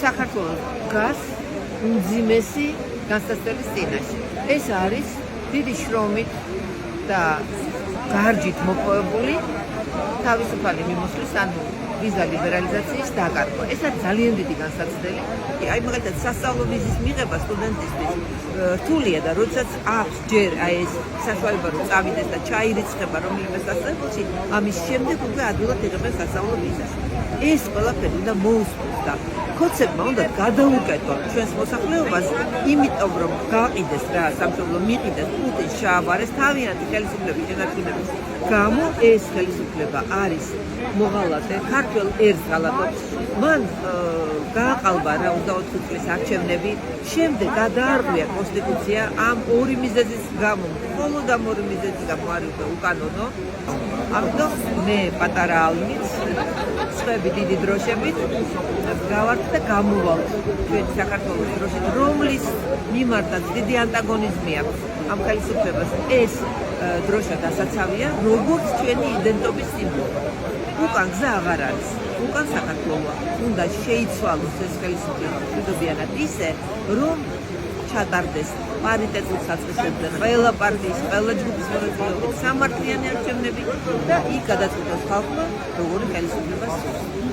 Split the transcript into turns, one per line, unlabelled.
საქართველოს დგას უმძიმესი განსაცდელის წინაშე. ეს არის დიდი შრომით და გარჯით მოპოვებული თავისუფალი მიმოსვლის, ანუ ვიზა ლიბერალიზაციის დაკარგვა. ეს არის ძალიან დიდი განსაცდელი. აი მაგალითად სასწავლო ვიზის მიღება სტუდენტისთვის რთულია და როდესაც აქვს ჯერ აი ეს საშუალება რომ წავიდეს და ჩაირიცხება რომელიმე სასწავლებლში, ამის შემდეგ უკვე ადვილად იღებენ სასწავლო ვიზას. ეს ყველაფერი უნდა მოუსწროს და ქოცებმა უნდა გადაუკეთონ ჩვენს მოსახლეობას, იმიტომ რომ გაყიდეს რა სამშობლო მიყიდეს პუტინს შეაბარეს თავიანთი ხელისუფლების შენარჩუნების გამო. ეს ხელისუფლება არის მოღალატე, ქართველ ერს ღალატობს. მან გააყალბა რა 24 წლის არჩევნები, შემდეგ გადაარღვია კონსტიტუცია ამ ორი მიზეზის გამო, მხოლოდ ამ ორი მიზეზის გამო არის უკანონო. ამიტომ მე პატარა ალმით, სხვები დიდი დროშებით გავართ და გამოვალთ ჩვენი საქართველოს დროშით, რომლის მიმართაც დიდი ანტაგონიზმი აქვს ამ ხელისუფლებას. ეს დროშა დასაცავია როგორც ჩვენი იდენტობის სიმბოლო. უკან გზა აღარ არის. უკან საქართველოა. უნდა შეიცვალოს ეს ხელისუფლება მშვიდობიანად ისე, რომ ჩატარდეს პარიტეტულ საწესებზე ყველა პარტიის, ყველა ჯგუფის მონაწილეობით სამართლიანი არჩევნები და იქ გადაწყვიტოს ხალხმა, როგორი ხელისუფლება სურს.